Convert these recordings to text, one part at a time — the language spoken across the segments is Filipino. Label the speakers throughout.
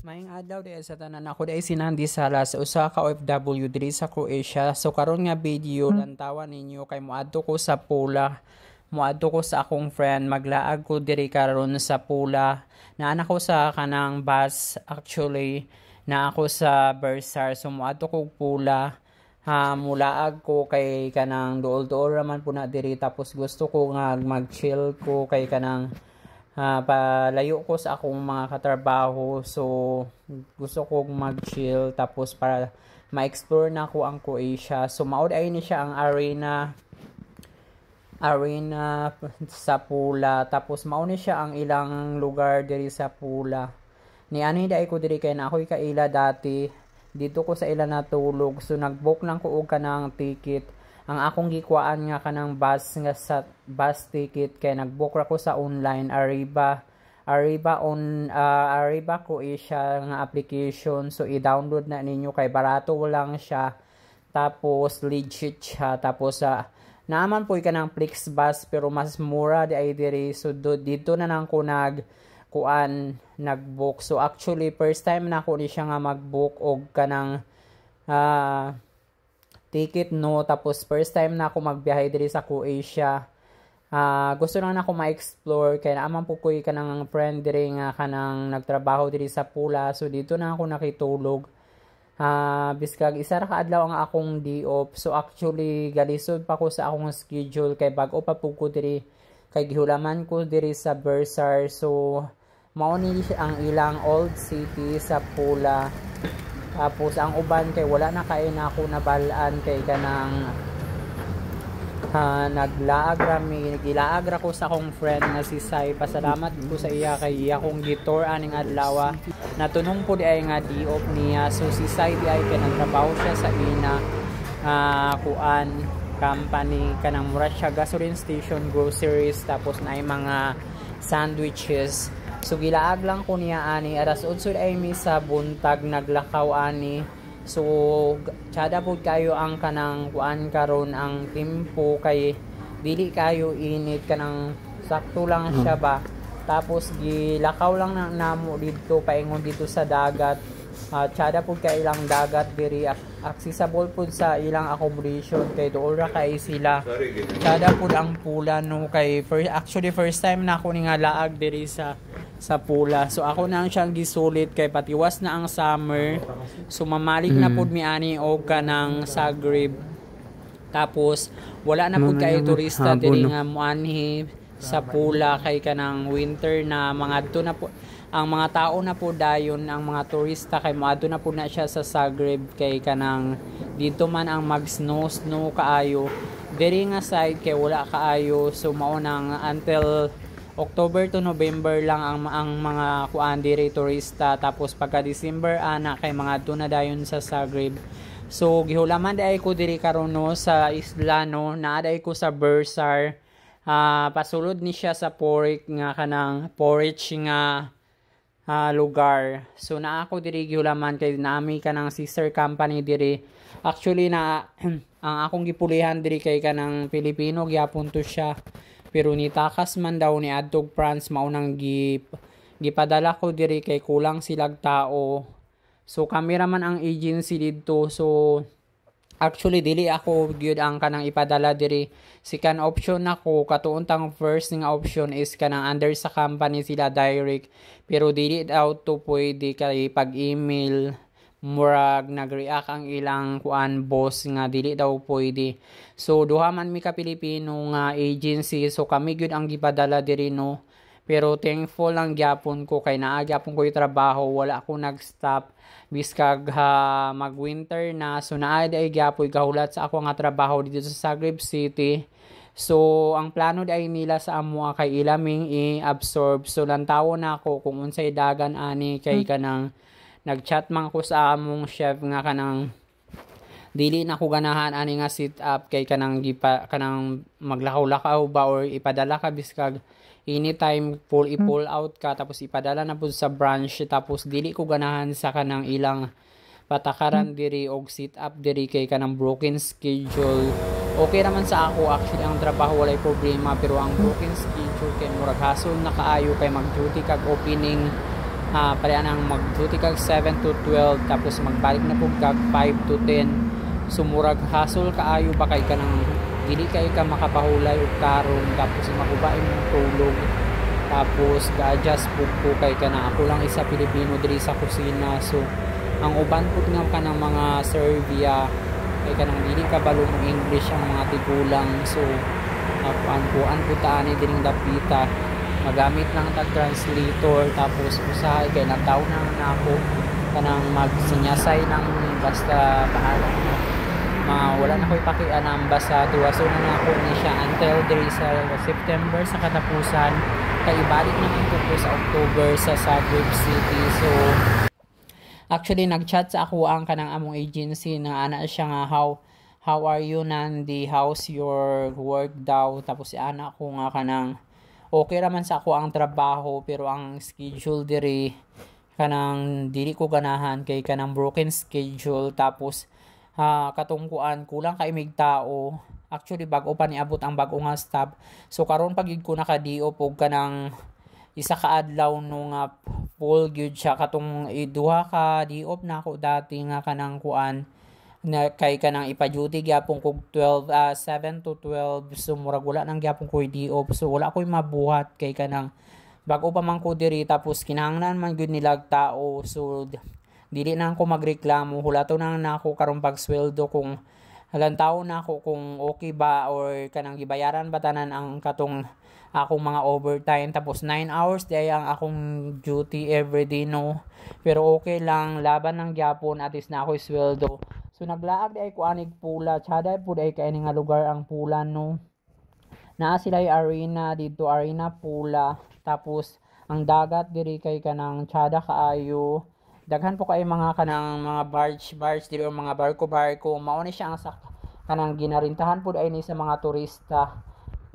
Speaker 1: Maayong adlaw di sa tanan, ako dai sinandi sala sa usa ka OFW diri sa Croatia. So karon nga video lantawan ninyo kay moadto ko sa Pula. Moadto ko sa akong friend, maglaag ko diri karon sa Pula. Naa ko sa kanang bus actually, na ako sa Bersar. So moadto ko Pula. Mulaag ko kay kanang duol-duol raman po na diri, tapos gusto ko nga mag-chill ko kay kanang palayo ko sa akong mga katrabaho. So gusto kong mag-chill tapos para ma-explore na ako ang Croatia. So maud ay ni siya ang arena sa Pula, tapos mao ni siya ang ilang lugar diri sa Pula. Ni ani dai ko diri kay na ako'y kaila dati dito ko sa ila natulog. So nag-book lang ko og kanang ticket. Ang akong gikuan nga kanang bus ticket kay nag-book ra ko sa online Arriba Croatia nga application. So i-download na ninyo kay barato lang siya, tapos legit siya, tapos naaman po kanang Flixbus pero mas mura di ay diri. So dito na nang ko nag-book. So actually first time na ko ni siya nga mag-book og kanang ticket no, tapos first time na ako magbiyahe diri sa Croatia. Gusto lang na ako ma-explore kay naaman po ko kanang friend diri nga kanang nagtrabaho diri sa Pula. So dito na ako nakitulog. Biskag isa ra ka adlaw ang akong day off. So actually galisod pa ko sa akong schedule kay bag-o pa po ko diri kay gihulaman ko diri sa Bersar. So mao ni ang ilang old city sa Pula. Tapos ang uban kay wala na kay na ako nabalaan kay kanang gilaag ra ko sa akong friend na si Sai. Pasalamat ko sa iya kay iya kong gitor aning adlaw. Natunong po di ay nga di off niya. So si Sai di ay nagtrabaho siya sa ina company kanang mura siya gasoline station, groceries, tapos na ay mga sandwiches. So gilaag lang ko niya ani aras unsod ay mi sa buntag naglakaw ani. So tsada pud kayo ang kanang kuan karon ang tempo kay dili kayo init, kanang sakto lang siya ba. Tapos gilakaw lang na namo dito paingon dito sa dagat. Tsada pud kay ilang dagat diri, accessible pud sa ilang accommodation kay dool ra kay sila. Tsada pud ang Pula no, kay first time na ako ni nga laag diri sa Pula. So ako na ang siyang gisulit kay patiwas na ang summer. So mamalik na pud mi ani og kanang Zagreb. Tapos wala na pud kay turista diri nga moanhi sa Pula kay kanang winter na mga adto na po ang mga tao na po dayon, ang mga turista kay moadto na po na siya sa Zagreb kay kanang dito man ang mag-snow kaayo. Diri nga side kay wala kaayo. So mao nang until October to November lang ang mga kuan diri turista, tapos pagka December ana kay mga adto na dayon sa Zagreb. So gihulaman day ko diri karon no sa isla no, naa day ko sa Bersar. Pasulod ni siya sa porridge nga lugar. So naa ako diri gihulaman kay naami kanang sister company diri. Actually na ang akong gipulihan diri kay kanang Pilipino gyapon to siya. Pero nitakas man daw ni adtog France, maunang gipadala ko diri kay kulang silag tao. So kamera man ang agency dito. So actually dili ako gyud ang kanang ipadala diri. Second option ako, katuontang first nga option is kanang under sa company sila direct. Pero dili daw to pwede kay pag-email murag nag-react ang ilang kuan boss nga dili daw pwede. So duha man mi ka Pilipino nga agency, so kami gyud ang gipadala diri no. Pero thankful lang gyapon ko kay naa gyapon ko trabaho, wala ako nag-stop biskag mag-winter na. So naa ay gyapoy gahulat sa ako nga trabaho dito sa Zagreb City. So ang plano ay nila sa amo kay ilaming i-absorb. So lantawo na ako kung unsay dagan ani kay kanang nag-chat man ko sa among chef nga kanang dili na ko ganahan ani nga sit up kay kanang maglakaw-lakaw ba or ipadala ka biskag anytime pull out ka tapos ipadala na pud sa branch, tapos dili ko ganahan sa kanang ilang patakaran diri og sit up diri kay kanang broken schedule. Okay naman sa ako actually ang trabaho walay problema, pero ang broken schedule kay murag hasol na kaayo kay mag-duty kag opening pareha nang mag-duty kag 7 to 12 tapos magbalik na pug kag 5 to 10. Sumurag hasol kaayo ba kay kanang dili kay ka makapahulay og tarong tapos maguba imong tulog. Tapos ga-adjust pug ko kay kana ako lang isa Pilipino diri sa kusina. So ang uban pud nga kanang mga Serbia kay kanang dili kabalo ng English ang mga tigulang. So kuan po taani dining dapita magamit lang tag translator tapos usahay kay nataw na ako kanang magsinyasay ng basta bahala wala na ko ipakialam basta tuwaso na ako ni siya until diri sa September sa katapusan kay ibalik naman ko sa October sa Zagreb City. So actually nagchat sa ako ang kanang among agency na ana siya nga how are you Nandi, how's your work daw, tapos ana ko nga kanang okay raman sa ako ang trabaho pero ang schedule diri kanang dili ko ganahan kay kanang broken schedule tapos katungkuan kulang kay mig tao. Actually bag-o pa niabot ang bag-o nga staff. So karon pagid ko nakadiop og kanang isa ka adlaw no nga full gyud siya katong duha ka diop na ako dati nga kanang kuan na kay kanang ipa-duty gyapon kog 7 to 12. So murag wala nang gyapon ko diop. So wala koy mabuhat kay kanang bag-o pa man ko diri tapos kinahanglan man gyud nila tao. So dili na ako magreklamo, hulato na ako karon pagsweldo kung halang taon na ako kung okay ba or kanang gibayaran ba tanan ang katong akong mga overtime. Tapos 9 hours di ang akong duty everyday no, pero okay lang laban ng gyapon at least na ako sweldo. So naglaag di ay ko anig pula tsada pud ay kay nga lugar ang pula no, naa sila arena dito arena pula. Tapos ang dagat diri kay kanang tsada kaayo. Daghan po kay mga kanang mga barge diri o mga barko mao ni siya ang kanang ginarintahan pud ay ni sa mga turista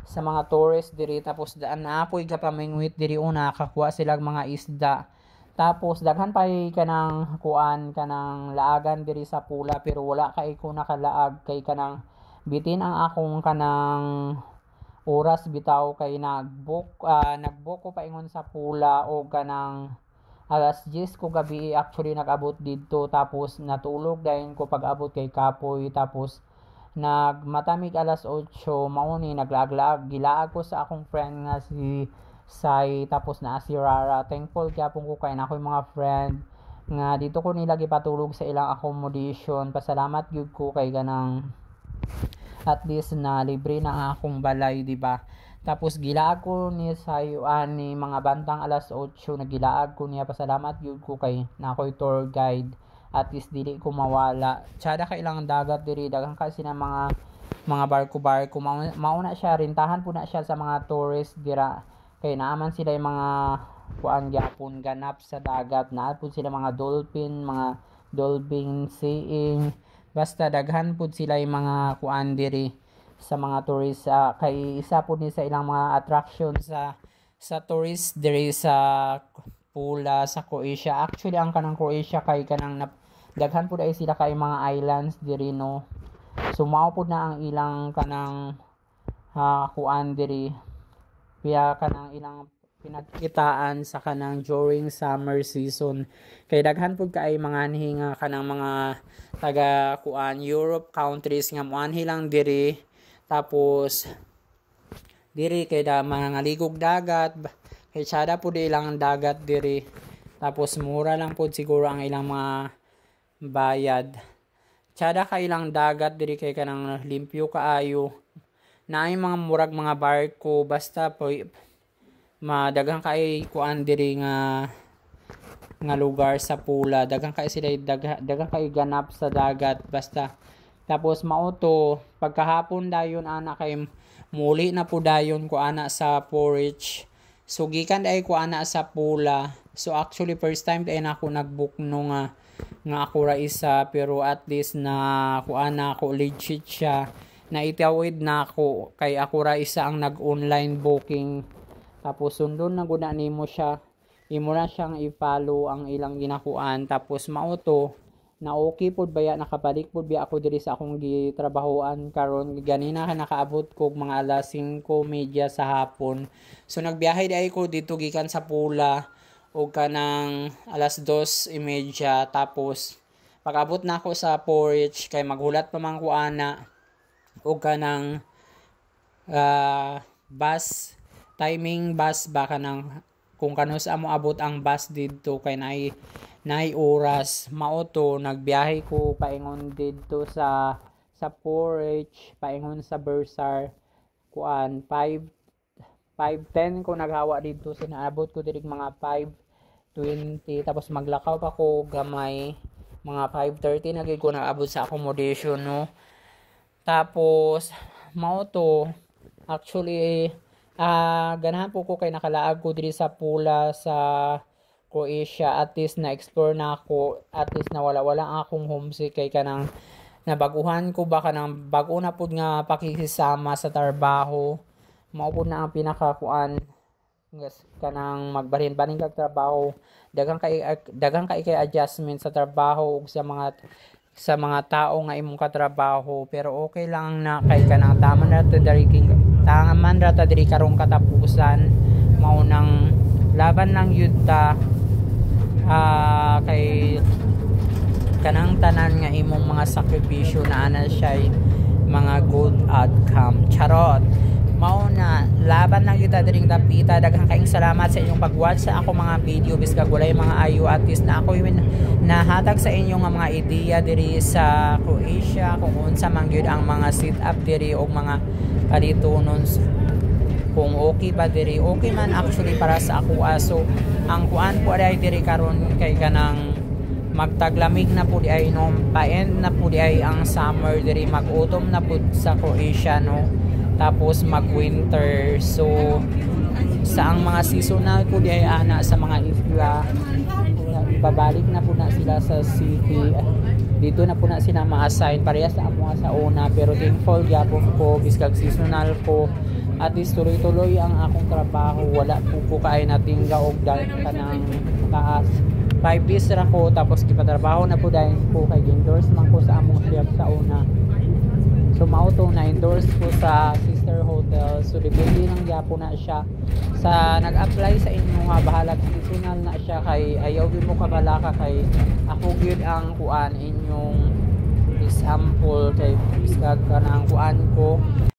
Speaker 1: sa mga tourist diri. Tapos daan na apoy kapamingwit diri una nakakuha sila mga isda. Tapos daghan pa kanang kuan kanang laagan diri sa pula pero wala kay ko nakalaag kay kanang bitin ang akong kanang oras bitaw kay nagbook ko paingon sa pula o kanang alas 10 ko gabi actually nag-abot dito. Tapos natulog dahil ko pag-abot kay Kapoy. Tapos nagmatamig alas 8 mao ni naglaag-laag gilaag ko sa akong friend nga si Sai tapos na si Rara. Thankful gyapon ko kay na ako'y mga friend nga dito ko nila gipatulog sa ilang accommodation. Pasalamat gyud ko kay ganang at least na libre na ang akong balay, di ba? Tapos gilaag ko ni sayuan ni mga bantang alas 8 nagilaag ko niya. Pasalamat gyud ko kay na ako'y tour guide at least dili ko mawala. Tsada kay ilang dagat diri daghang kasi na mga barko mauna siya rintahan po na siya sa mga tourist dira kay naaman sila yung mga kuan gyapon ganap sa dagat. Naa pud sila mga dolphin seeing basta daghan pud sila yung mga kuan diri sa mga tourist kay isa po ni sa ilang mga attraction sa tourist diri sa pula sa Croatia. Actually ang kanang Croatia kay kanang daghan po ay sila kay mga islands diri no. So mao po na ang ilang kanang kuan diri kaya kanang ilang pinagkitaan sa kanang during summer season kay daghan pud kay mga nga kanang mga taga kuan Europe countries nga moanhi lang diri. Tapos diri kay da mga ligog dagat kay tsada po di ilang dagat diri. Tapos mura lang po siguro ang ilang mga bayad. Tsada kay ilang dagat diri kay kanang limpyo kaayo. Naay mga murag mga barko basta po madagang kay kuan diri nga lugar sa pula. Dagang kay sila dagang kay ganap sa dagat basta. Tapos mauto pagkahapon dayon ana kay muli na po dayon ko ana sa porridge. So gikan day ko ana sa pula. So actually first time day na ako nagbook no nga ako ra isa pero at least na ko ana ko legit siya. Naitawid na ako kay ako ra isa ang nag-online booking. Tapos sundon na gud nimo siya. Imo na siyang i-follow ang ilang ginakuan. Tapos mauto na okay pod baya nakabalik pod biya ako diri sa akong gitrabahoan karon ganina nakaabot ko mga alas 5:30 sa hapon. So nagbiyahe di ko dito gikan sa pula o kanang alas 2:30 tapos pag-abot na ako sa porridge kay maghulat pa man ko ana o kanang bus timing bus ba kanang kung kano sa amo abot ang bus didto kay nay oras mao to nagbiyahe ko paingon didto sa porridge paingon sa Bursar kuan 5:10 ko naghawa dito sinaabot ko diri mga 5:20 tapos maglakaw pa ko gamay mga 5:30 na gid ko naabot sa accommodation no. Tapos mao to actually ganahan po ko kay nakalaag ko diri sa Pula sa Croatia, at least na explore na ako, at least na wala akong homesick kay kanang nabaguhan ko ba kanang bago na pud nga pakikisama sa trabaho mao pud na ang pinakakuan kanang magbarin-barin kag trabaho daghang kay adjustment sa trabaho ug sa mga tao nga imong katrabaho, pero okay lang na kay kanang taman ra ta diri karong katapusan mao nang laban lang yun ta kay kanang tanan nga imong mga sakripisyo na ana siya mga good outcome charot mao na laban lang kita diring dapita. Daghang kaayong salamat sa inyong pag-watch sa ako mga video biskag walay mga ayo, at least na ako yung nahatag sa inyo nga mga ideya diri sa Croatia kung unsa man gyud ang mga sit up diri og mga palitunon kung okay ba diri. Okay man actually para sa ako aso ang kuan po ay diri karon kay kanang magtaglamig na po di ay no, pa-end na po di ay ang summer diri, mag-autumn na po sa Croatia no, tapos mag-winter. So sa ang mga seasonal po di ay ana sa mga isla babalik na po na sila sa city, dito na po na sila ma-assign parehas sa amo sa una, pero thankful gyapon ko biskag seasonal ko at least tuloy-tuloy ang akong trabaho, wala po kay natingga og kanang taas 5 days ra ko tapos gipatrabaho na po dahil po kay endorse man ko sa among chef sa una. So mao to na endorse ko sa sister hotel, so depende lang gyapon na siya sa nag-apply sa inyo nga bahala seasonal na siya kay ayaw gyud mo kabalaka kay ako gyud ang kuan inyong example kay biskag kanang kuan ko